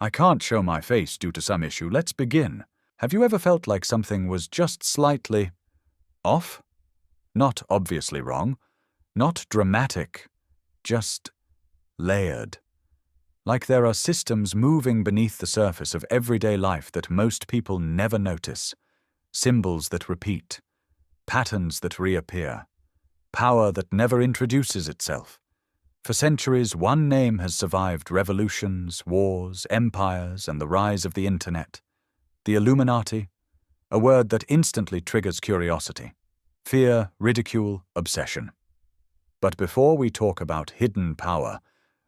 I can't show my face due to some issue. Let's begin. Have you ever felt like something was just slightly off? Not obviously wrong, not dramatic, just layered. Like there are systems moving beneath the surface of everyday life that most people never notice. Symbols that repeat, patterns that reappear, power that never introduces itself. For centuries, one name has survived revolutions, wars, empires, and the rise of the internet. The Illuminati, a word that instantly triggers curiosity, fear, ridicule, obsession. But before we talk about hidden power,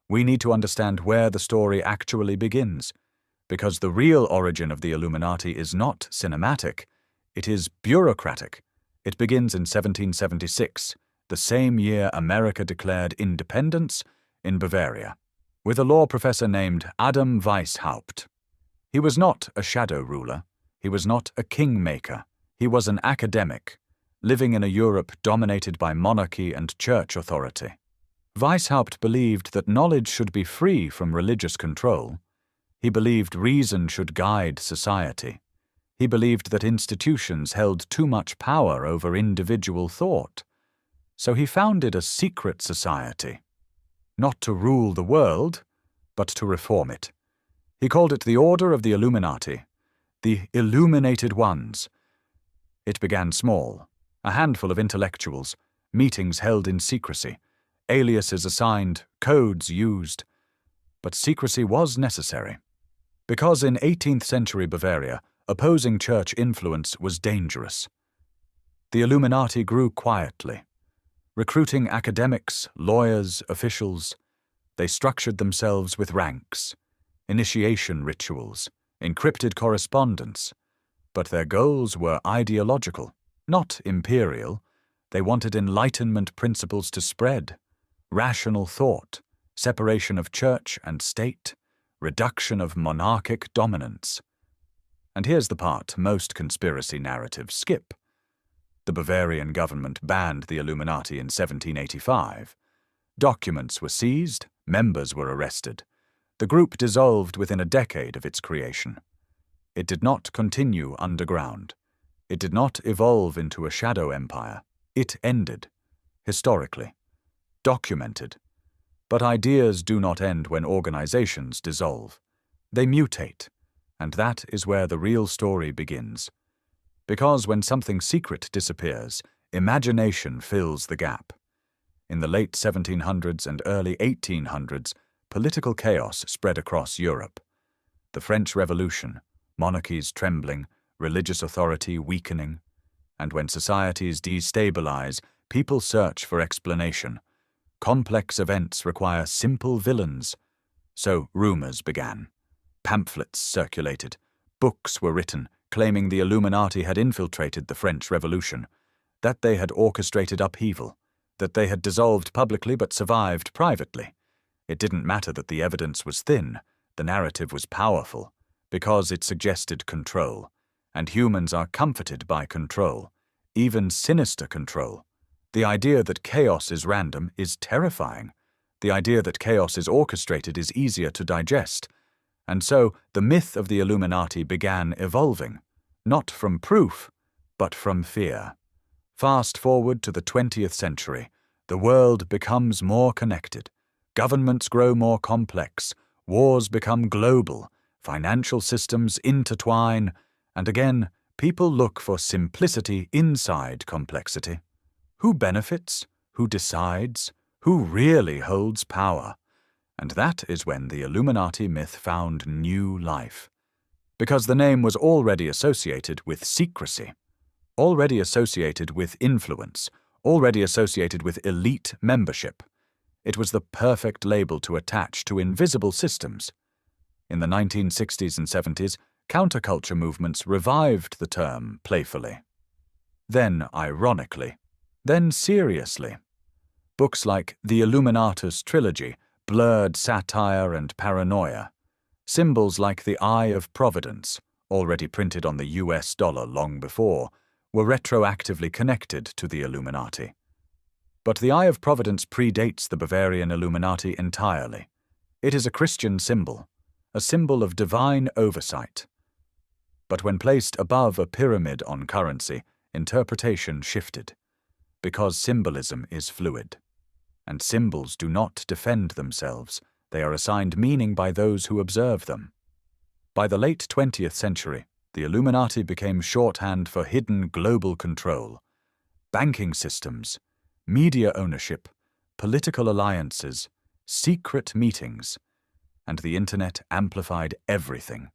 we need to understand where the story actually begins, because the real origin of the Illuminati is not cinematic, it is bureaucratic. It begins in 1776, the same year America declared independence in Bavaria, with a law professor named Adam Weishaupt. He was not a shadow ruler, he was not a kingmaker, he was an academic, living in a Europe dominated by monarchy and church authority. Weishaupt believed that knowledge should be free from religious control. He believed reason should guide society. He believed that institutions held too much power over individual thought. So he founded a secret society, not to rule the world, but to reform it. He called it the Order of the Illuminati, the Illuminated Ones. It began small, a handful of intellectuals, meetings held in secrecy, aliases assigned, codes used. But secrecy was necessary, because in 18th century Bavaria, opposing church influence was dangerous. The Illuminati grew quietly, recruiting academics, lawyers, officials. They structured themselves with ranks, initiation rituals, encrypted correspondence, but their goals were ideological, not imperial. They wanted Enlightenment principles to spread, rational thought, separation of church and state, reduction of monarchic dominance. And here's the part most conspiracy narratives skip. The Bavarian government banned the Illuminati in 1785. Documents were seized, members were arrested. The group dissolved within a decade of its creation. It did not continue underground. It did not evolve into a shadow empire. It ended, historically, documented. But ideas do not end when organizations dissolve. They mutate, and that is where the real story begins. Because when something secret disappears, imagination fills the gap. In the late 1700s and early 1800s, political chaos spread across Europe. The French Revolution, monarchies trembling, religious authority weakening. And when societies destabilize, people search for explanation. Complex events require simple villains. So rumors began. Pamphlets circulated. Books were written, claiming the Illuminati had infiltrated the French Revolution, that they had orchestrated upheaval, that they had dissolved publicly but survived privately. It didn't matter that the evidence was thin, the narrative was powerful, because it suggested control, and humans are comforted by control, even sinister control. The idea that chaos is random is terrifying. The idea that chaos is orchestrated is easier to digest. And so the myth of the Illuminati began evolving, not from proof, but from fear. Fast forward to the 20th century, the world becomes more connected. Governments grow more complex, wars become global, financial systems intertwine, and again, people look for simplicity inside complexity. Who benefits? Who decides? Who really holds power? And that is when the Illuminati myth found new life. Because the name was already associated with secrecy, already associated with influence, already associated with elite membership. It was the perfect label to attach to invisible systems. In the 1960s and 70s, counterculture movements revived the term playfully. Then ironically, then seriously. Books like the Illuminatus trilogy blurred satire and paranoia. Symbols like the Eye of Providence, already printed on the US dollar long before, were retroactively connected to the Illuminati. But the Eye of Providence predates the Bavarian Illuminati entirely. It is a Christian symbol, a symbol of divine oversight. But when placed above a pyramid on currency, interpretation shifted, because symbolism is fluid. And symbols do not defend themselves, they are assigned meaning by those who observe them. By the late 20th century, the Illuminati became shorthand for hidden global control. Banking systems, media ownership, political alliances, secret meetings, and the internet amplified everything.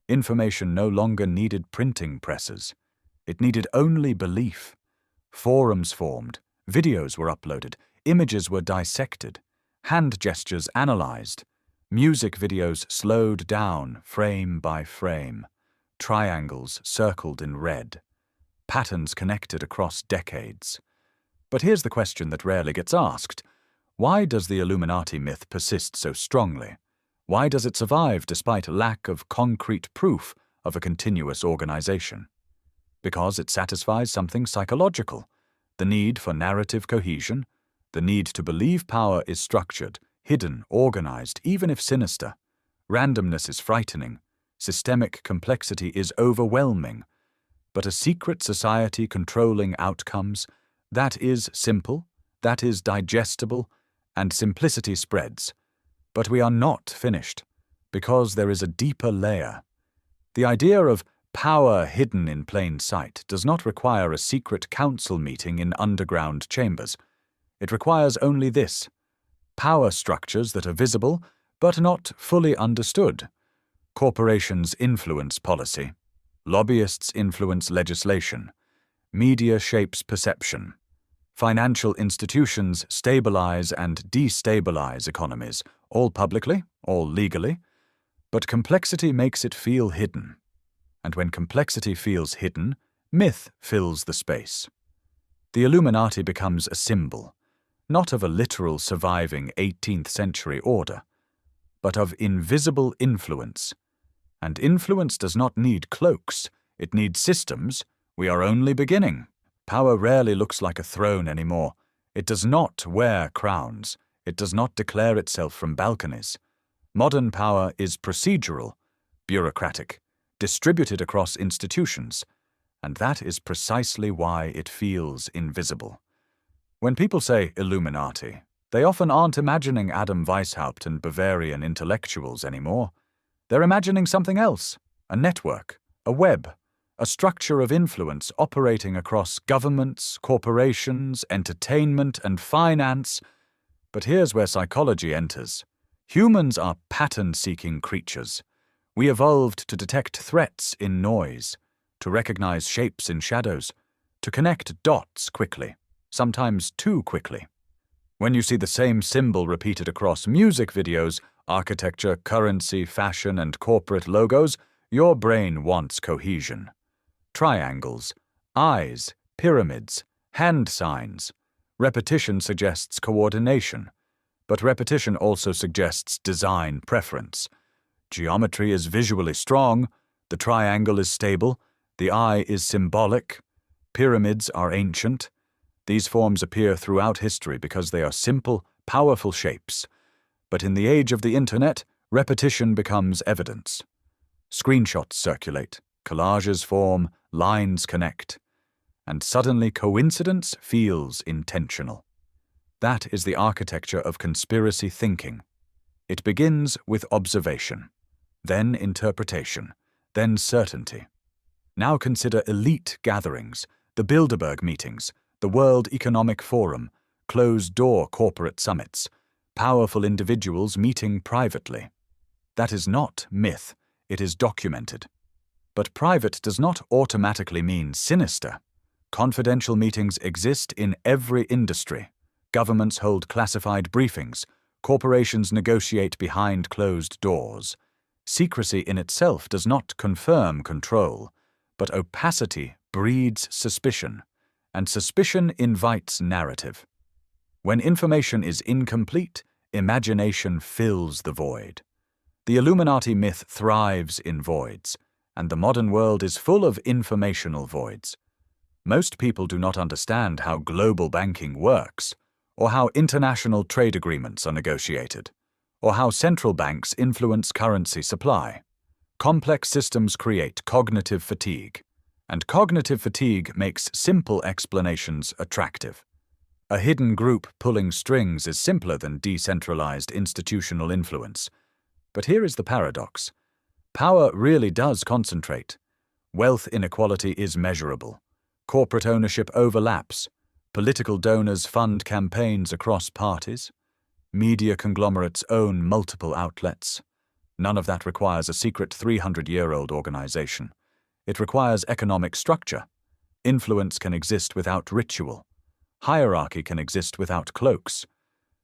Information no longer needed printing presses. It needed only belief. Forums formed, videos were uploaded, images were dissected, hand gestures analyzed, music videos slowed down frame by frame, triangles circled in red, patterns connected across decades. But here's the question that rarely gets asked. Why does the Illuminati myth persist so strongly? Why does it survive despite lack of concrete proof of a continuous organization? Because it satisfies something psychological, the need for narrative cohesion, the need to believe power is structured, hidden, organized, even if sinister. Randomness is frightening, systemic complexity is overwhelming, but a secret society controlling outcomes, that is simple, that is digestible, and simplicity spreads. But we are not finished, because there is a deeper layer. The idea of power hidden in plain sight does not require a secret council meeting in underground chambers. It requires only this: power structures that are visible but not fully understood. Corporations influence policy. Lobbyists influence legislation. Media shapes perception. Financial institutions stabilize and destabilize economies, all publicly, all legally. But complexity makes it feel hidden. And when complexity feels hidden, myth fills the space. The Illuminati becomes a symbol, not of a literal surviving 18th century order, but of invisible influence. And influence does not need cloaks, it needs systems. We are only beginning. Power rarely looks like a throne anymore. It does not wear crowns. It does not declare itself from balconies. Modern power is procedural, bureaucratic, distributed across institutions, and that is precisely why it feels invisible. When people say Illuminati, they often aren't imagining Adam Weishaupt and Bavarian intellectuals anymore. They're imagining something else: a network, a web, a structure of influence operating across governments, corporations, entertainment, and finance. But here's where psychology enters. Humans are pattern-seeking creatures. We evolved to detect threats in noise, to recognize shapes in shadows, to connect dots quickly, sometimes too quickly. When you see the same symbol repeated across music videos, architecture, currency, fashion, and corporate logos, your brain wants cohesion. Triangles, eyes, pyramids, hand signs. Repetition suggests coordination, but repetition also suggests design preference. Geometry is visually strong, the triangle is stable, the eye is symbolic, pyramids are ancient. These forms appear throughout history because they are simple, powerful shapes. But in the age of the internet, repetition becomes evidence. Screenshots circulate, collages form, lines connect, and suddenly coincidence feels intentional. That is the architecture of conspiracy thinking. It begins with observation, then interpretation, then certainty. Now consider elite gatherings, the Bilderberg meetings, the World Economic Forum, closed-door corporate summits, powerful individuals meeting privately. That is not myth, it is documented. But private does not automatically mean sinister. Confidential meetings exist in every industry. Governments hold classified briefings. Corporations negotiate behind closed doors. Secrecy in itself does not confirm control, but opacity breeds suspicion, and suspicion invites narrative. When information is incomplete, imagination fills the void. The Illuminati myth thrives in voids, and the modern world is full of informational voids. Most people do not understand how global banking works, or how international trade agreements are negotiated, or how central banks influence currency supply. Complex systems create cognitive fatigue, and cognitive fatigue makes simple explanations attractive. A hidden group pulling strings is simpler than decentralized institutional influence. But here is the paradox. Power really does concentrate. Wealth inequality is measurable. Corporate ownership overlaps. Political donors fund campaigns across parties. Media conglomerates own multiple outlets. None of that requires a secret 300-year-old organization. It requires economic structure. Influence can exist without ritual. Hierarchy can exist without cloaks.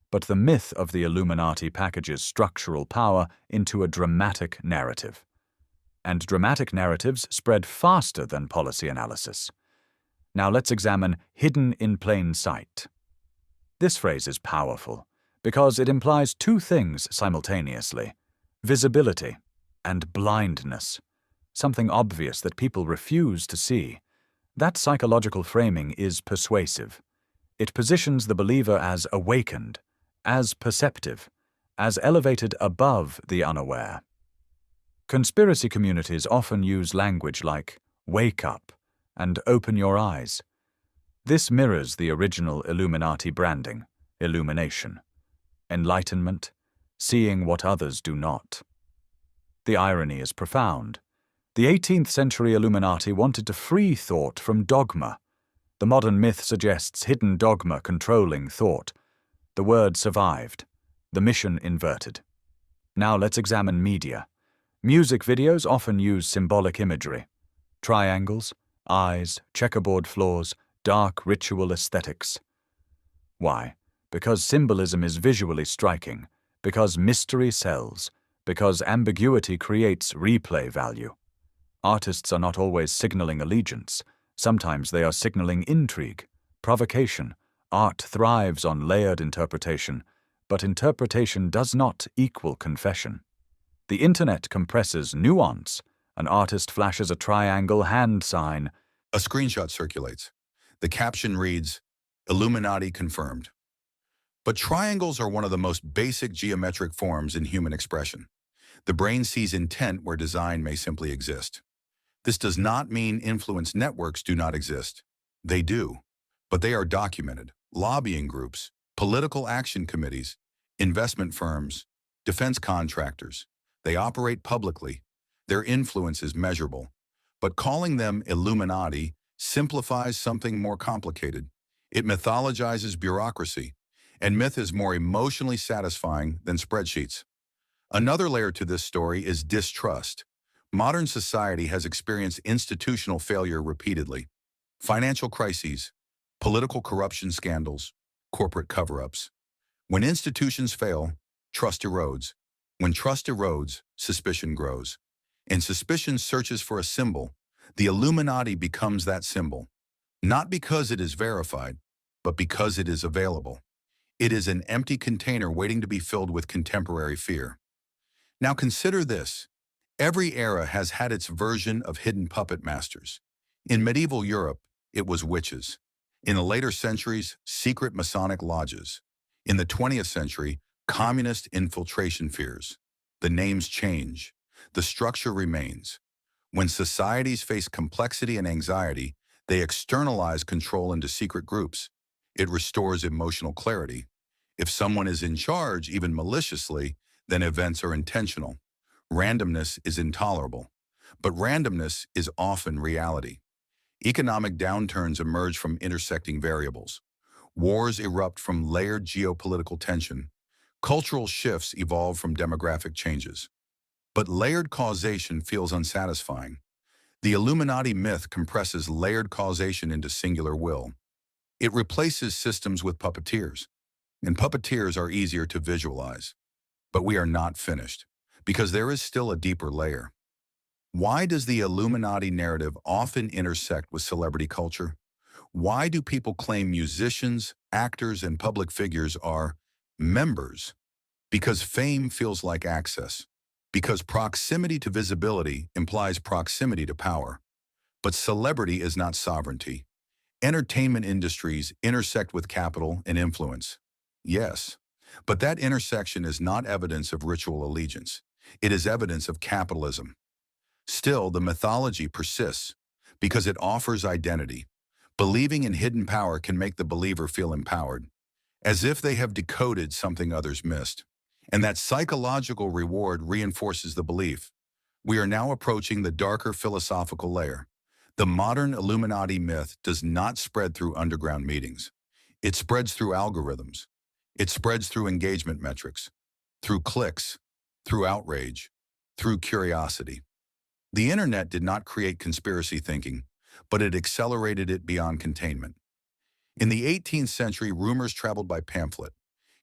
But the myth of the Illuminati packages structural power into a dramatic narrative. And dramatic narratives spread faster than policy analysis. Now let's examine hidden in plain sight. This phrase is powerful because it implies two things simultaneously: visibility and blindness, something obvious that people refuse to see. That psychological framing is persuasive. It positions the believer as awakened, as perceptive, as elevated above the unaware. Conspiracy communities often use language like "wake up" and "open your eyes." This mirrors the original Illuminati branding: illumination, enlightenment, seeing what others do not. The irony is profound. The 18th century Illuminati wanted to free thought from dogma. The modern myth suggests hidden dogma controlling thought. The word survived, the mission inverted. Now let's examine media. Music videos often use symbolic imagery: triangles, eyes, checkerboard floors, dark ritual aesthetics. Why? Because symbolism is visually striking, because mystery sells, because ambiguity creates replay value. Artists are not always signaling allegiance. Sometimes they are signaling intrigue, provocation. Art thrives on layered interpretation, but interpretation does not equal confession. The internet compresses nuance. An artist flashes a triangle hand sign. A screenshot circulates. The caption reads, "Illuminati confirmed." But triangles are one of the most basic geometric forms in human expression. The brain sees intent where design may simply exist. This does not mean influence networks do not exist. They do, but they are documented. Lobbying groups, political action committees, investment firms, defense contractors. They operate publicly. Their influence is measurable. But calling them Illuminati simplifies something more complicated. It mythologizes bureaucracy, and myth is more emotionally satisfying than spreadsheets. Another layer to this story is distrust. Modern society has experienced institutional failure repeatedly. Financial crises, political corruption scandals, corporate cover-ups. When institutions fail, trust erodes. When trust erodes, suspicion grows. And suspicion searches for a symbol. The Illuminati becomes that symbol. Not because it is verified, but because it is available. It is an empty container waiting to be filled with contemporary fear. Now consider this. Every era has had its version of hidden puppet masters. In medieval Europe, it was witches. In the later centuries, secret Masonic lodges. In the 20th century, communist infiltration fears. The names change. The structure remains. When societies face complexity and anxiety, they externalize control into secret groups. It restores emotional clarity. If someone is in charge, even maliciously, then events are intentional. Randomness is intolerable, but randomness is often reality. Economic downturns emerge from intersecting variables. Wars erupt from layered geopolitical tension. Cultural shifts evolve from demographic changes. But layered causation feels unsatisfying. The Illuminati myth compresses layered causation into singular will. It replaces systems with puppeteers, and puppeteers are easier to visualize. But we are not finished, because there is still a deeper layer. Why does the Illuminati narrative often intersect with celebrity culture? Why do people claim musicians, actors, and public figures are members? Because fame feels like access. Because proximity to visibility implies proximity to power. But celebrity is not sovereignty. Entertainment industries intersect with capital and influence. Yes, But that intersection is not evidence of ritual allegiance. It is evidence of capitalism. Still, the mythology persists because it offers identity. Believing in hidden power can make the believer feel empowered, as if they have decoded something others missed. And that psychological reward reinforces the belief. We are now approaching the darker philosophical layer. The modern Illuminati myth does not spread through underground meetings. It spreads through algorithms. It spreads through engagement metrics, through clicks, through outrage, through curiosity. The internet did not create conspiracy thinking, but it accelerated it beyond containment. In the 18th century, rumors traveled by pamphlet.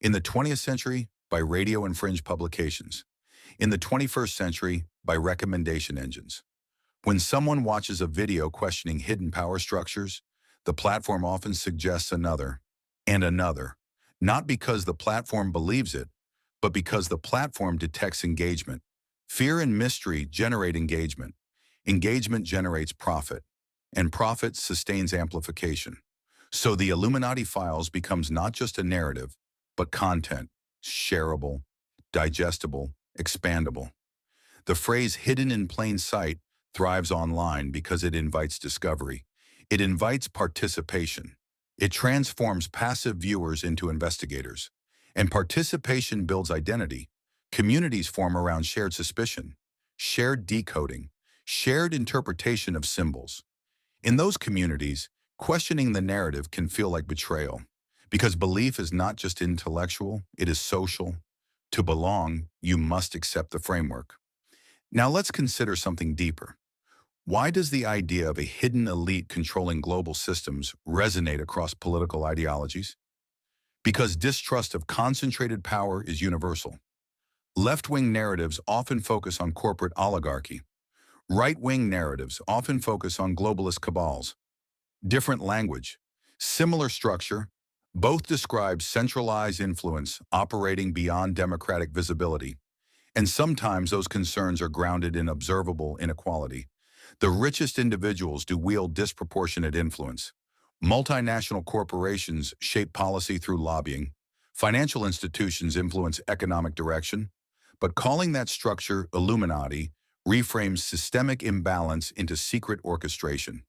In the 20th century, by radio and fringe publications. In the 21st century, by recommendation engines. When someone watches a video questioning hidden power structures, the platform often suggests another and another, not because the platform believes it, but because the platform detects engagement. Fear and mystery generate engagement. Engagement generates profit, and profit sustains amplification. So the Illuminati Files becomes not just a narrative, but content, shareable, digestible, expandable. The phrase hidden in plain sight thrives online because it invites discovery. It invites participation. It transforms passive viewers into investigators. And participation builds identity. Communities form around shared suspicion, shared decoding, shared interpretation of symbols. In those communities, questioning the narrative can feel like betrayal, because belief is not just intellectual, it is social. To belong, you must accept the framework. Now let's consider something deeper. Why does the idea of a hidden elite controlling global systems resonate across political ideologies? Because distrust of concentrated power is universal. Left-wing narratives often focus on corporate oligarchy. Right-wing narratives often focus on globalist cabals. Different language, similar structure, both describe centralized influence operating beyond democratic visibility. And sometimes those concerns are grounded in observable inequality. The richest individuals do wield disproportionate influence. Multinational corporations shape policy through lobbying. Financial institutions influence economic direction. But calling that structure Illuminati reframes systemic imbalance into secret orchestration.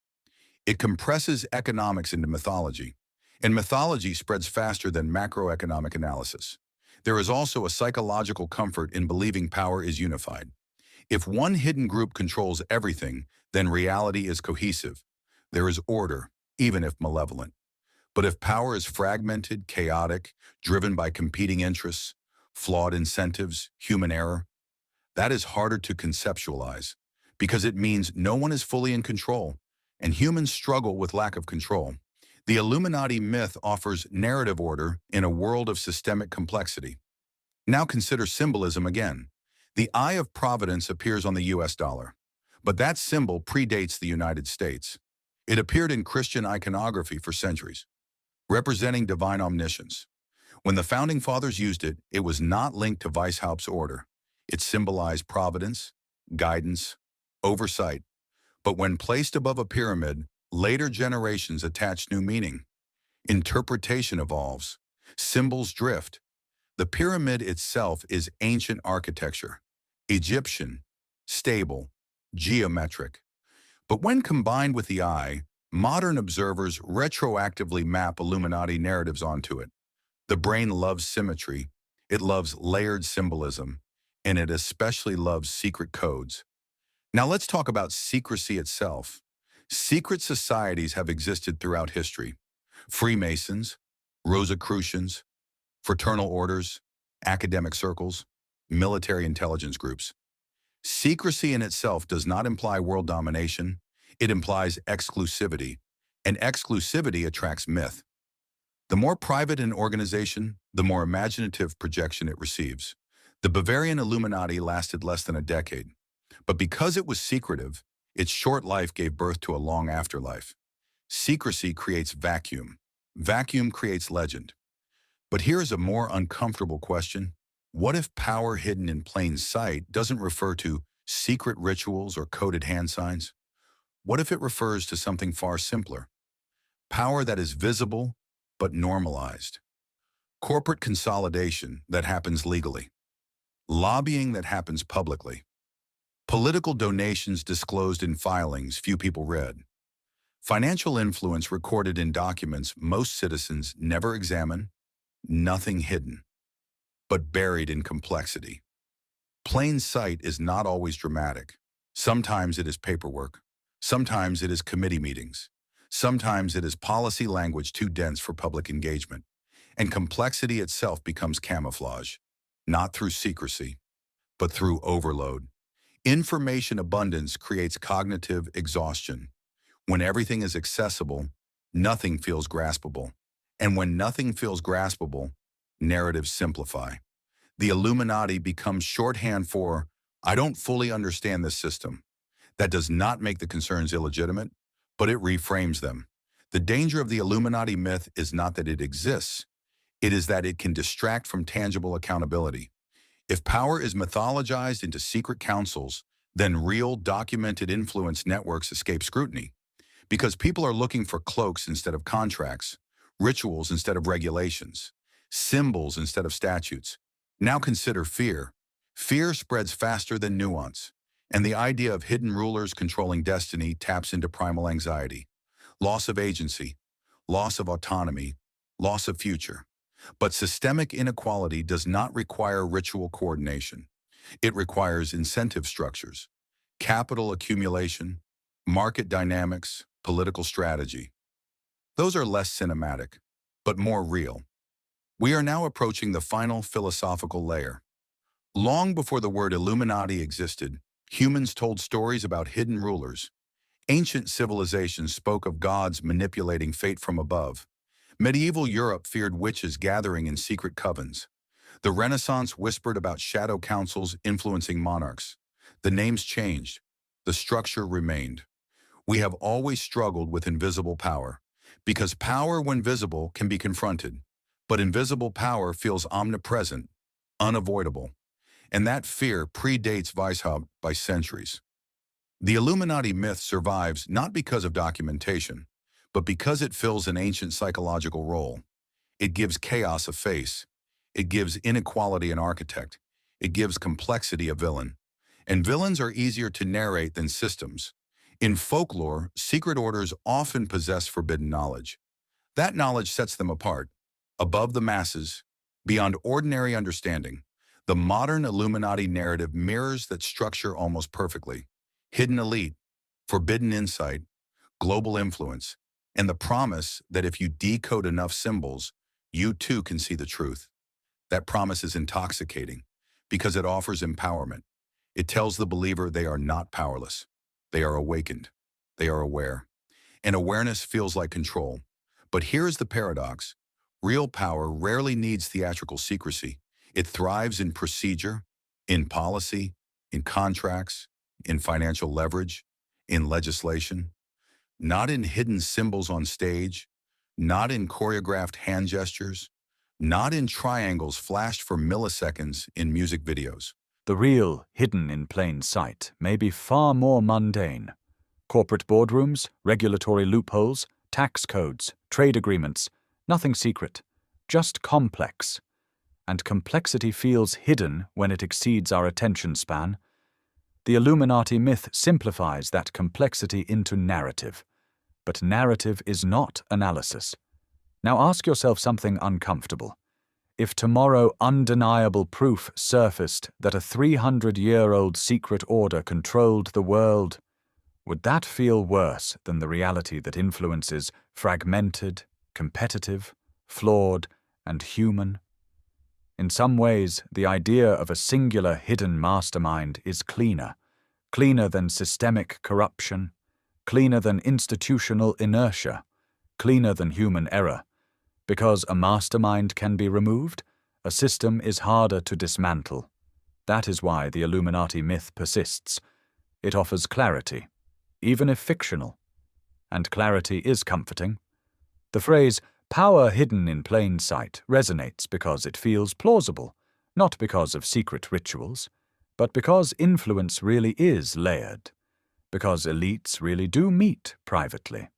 It compresses economics into mythology, and mythology spreads faster than macroeconomic analysis. There is also a psychological comfort in believing power is unified. If one hidden group controls everything, then reality is cohesive. There is order, even if malevolent. But if power is fragmented, chaotic, driven by competing interests, flawed incentives, human error, that is harder to conceptualize because it means no one is fully in control, and humans struggle with lack of control. The Illuminati myth offers narrative order in a world of systemic complexity. Now consider symbolism again. The Eye of Providence appears on the US dollar, but that symbol predates the United States. It appeared in Christian iconography for centuries, representing divine omniscience. When the Founding Fathers used it, it was not linked to Weishaupt's order. It symbolized providence, guidance, oversight. But when placed above a pyramid, later generations attached new meaning. Interpretation evolves. Symbols drift. The pyramid itself is ancient architecture, Egyptian, stable, geometric. But when combined with the eye, modern observers retroactively map Illuminati narratives onto it. The brain loves symmetry, it loves layered symbolism, and it especially loves secret codes. Now let's talk about secrecy itself. Secret societies have existed throughout history. Freemasons, Rosicrucians, fraternal orders, academic circles, military intelligence groups. Secrecy in itself does not imply world domination. It implies exclusivity, and exclusivity attracts myth. The more private an organization, the more imaginative projection it receives. The Bavarian Illuminati lasted less than a decade, but because it was secretive, its short life gave birth to a long afterlife. Secrecy creates vacuum. Vacuum creates legend. But here is a more uncomfortable question. What if power hidden in plain sight doesn't refer to secret rituals or coded hand signs? What if it refers to something far simpler? Power that is visible but normalized. corporate consolidation that happens legally, lobbying that happens publicly, political donations disclosed in filings few people read, financial influence recorded in documents most citizens never examine, nothing hidden, but buried in complexity. Plain sight is not always dramatic. Sometimes it is paperwork. Sometimes it is committee meetings. Sometimes it is policy language too dense for public engagement. And complexity itself becomes camouflage, not through secrecy, but through overload. Information abundance creates cognitive exhaustion. When everything is accessible, nothing feels graspable. And when nothing feels graspable, narratives simplify. The Illuminati becomes shorthand for, I don't fully understand this system. That does not make the concerns illegitimate, but it reframes them. The danger of the Illuminati myth is not that it exists. It is that it can distract from tangible accountability. If power is mythologized into secret councils, then real documented influence networks escape scrutiny. Because people are looking for cloaks instead of contracts, rituals instead of regulations, symbols instead of statutes. Now consider fear. Fear spreads faster than nuance, and the idea of hidden rulers controlling destiny taps into primal anxiety. Loss of agency, loss of autonomy, loss of future. But systemic inequality does not require ritual coordination. It requires incentive structures, capital accumulation, market dynamics, political strategy. Those are less cinematic, but more real. We are now approaching the final philosophical layer. Long before the word Illuminati existed, humans told stories about hidden rulers. Ancient civilizations spoke of gods manipulating fate from above. Medieval Europe feared witches gathering in secret covens. The Renaissance whispered about shadow councils influencing monarchs. The names changed. The structure remained. We have always struggled with invisible power, because power, when visible, can be confronted. But invisible power feels omnipresent, unavoidable. And that fear predates Weishaupt by centuries. The Illuminati myth survives not because of documentation, but because it fills an ancient psychological role. It gives chaos a face. It gives inequality an architect. It gives complexity a villain. And villains are easier to narrate than systems. In folklore, secret orders often possess forbidden knowledge. That knowledge sets them apart, above the masses, beyond ordinary understanding. The modern Illuminati narrative mirrors that structure almost perfectly. Hidden elite, forbidden insight, global influence, and the promise that if you decode enough symbols, you too can see the truth. That promise is intoxicating because it offers empowerment. It tells the believer they are not powerless. They are awakened. They are aware. And awareness feels like control. But here is the paradox. Real power rarely needs theatrical secrecy. It thrives in procedure, in policy, in contracts, in financial leverage, in legislation. Not in hidden symbols on stage, not in choreographed hand gestures, not in triangles flashed for milliseconds in music videos. The real, hidden in plain sight, may be far more mundane. Corporate boardrooms, regulatory loopholes, tax codes, trade agreements, nothing secret, just complex. And complexity feels hidden when it exceeds our attention span. The Illuminati myth simplifies that complexity into narrative. But narrative is not analysis. Now ask yourself something uncomfortable. If tomorrow undeniable proof surfaced that a 300-year-old secret order controlled the world, would that feel worse than the reality that influence is fragmented, competitive, flawed, and human? In some ways, the idea of a singular hidden mastermind is cleaner than systemic corruption, cleaner than institutional inertia, cleaner than human error. Because a mastermind can be removed, a system is harder to dismantle. That is why the Illuminati myth persists. It offers clarity, even if fictional. And clarity is comforting. The phrase, power hidden in plain sight, resonates because it feels plausible, not because of secret rituals, but because influence really is layered, because elites really do meet privately,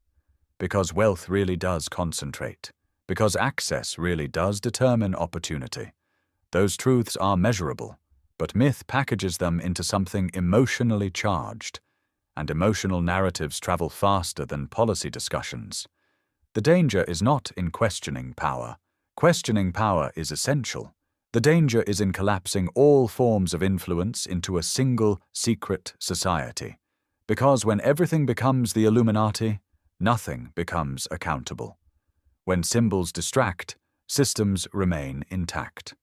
because wealth really does concentrate, because access really does determine opportunity. Those truths are measurable, but myth packages them into something emotionally charged, and emotional narratives travel faster than policy discussions. The danger is not in questioning power. Questioning power is essential. The danger is in collapsing all forms of influence into a single, secret society. Because when everything becomes the Illuminati, nothing becomes accountable. When symbols distract, systems remain intact.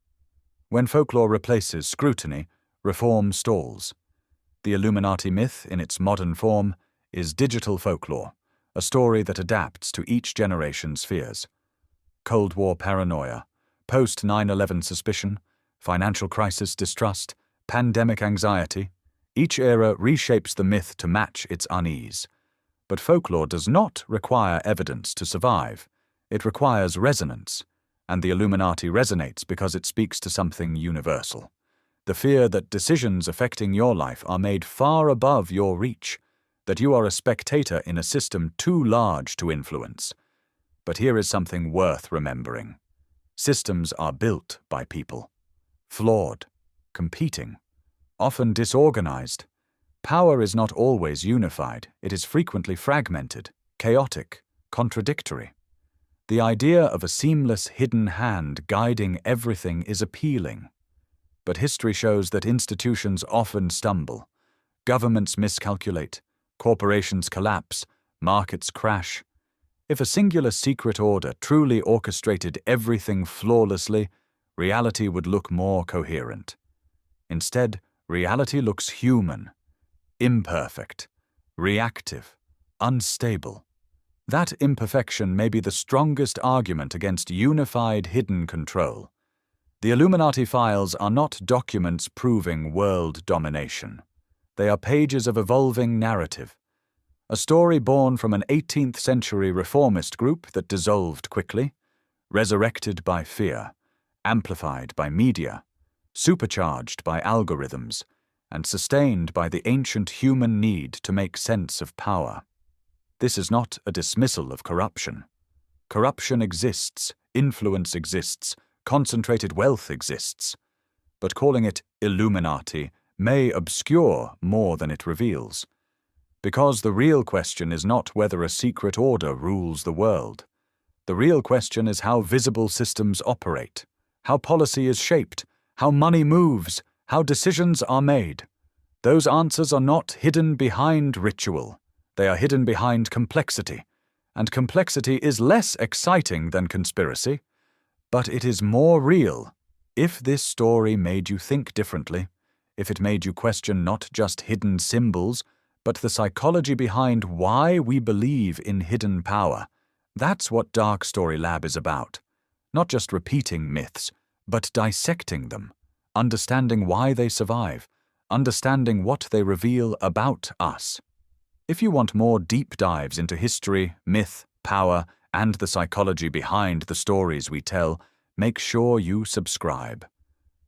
When folklore replaces scrutiny, reform stalls. The Illuminati myth, in its modern form, is digital folklore, a story that adapts to each generation's fears. Cold War paranoia, post-9/11 suspicion, financial crisis distrust, pandemic anxiety. Each era reshapes the myth to match its unease. But folklore does not require evidence to survive. It requires resonance, and the Illuminati resonates because it speaks to something universal. The fear that decisions affecting your life are made far above your reach, that you are a spectator in a system too large to influence. But here is something worth remembering. Systems are built by people. Flawed, competing, often disorganized. Power is not always unified. It is frequently fragmented, chaotic, contradictory. The idea of a seamless hidden hand guiding everything is appealing. But history shows that institutions often stumble. Governments miscalculate, corporations collapse, markets crash. If a singular secret order truly orchestrated everything flawlessly, reality would look more coherent. Instead, reality looks human, imperfect, reactive, unstable. That imperfection may be the strongest argument against unified hidden control. The Illuminati files are not documents proving world domination. They are pages of evolving narrative. A story born from an 18th century reformist group that dissolved quickly, resurrected by fear, amplified by media, supercharged by algorithms, and sustained by the ancient human need to make sense of power. This is not a dismissal of corruption. Corruption exists, influence exists, concentrated wealth exists. But calling it Illuminati may obscure more than it reveals. Because the real question is not whether a secret order rules the world. The real question is how visible systems operate, how policy is shaped, how money moves, how decisions are made. Those answers are not hidden behind ritual. They are hidden behind complexity. And complexity is less exciting than conspiracy, but it is more real. If this story made you think differently, if it made you question not just hidden symbols, but the psychology behind why we believe in hidden power, that's what Dark Story Lab is about. Not just repeating myths, but dissecting them, understanding why they survive, understanding what they reveal about us. If you want more deep dives into history, myth, power, and the psychology behind the stories we tell, make sure you subscribe.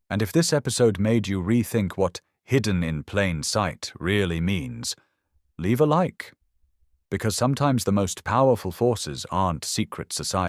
And if this episode made you rethink what hidden in plain sight really means, leave a like. Because sometimes the most powerful forces aren't secret societies.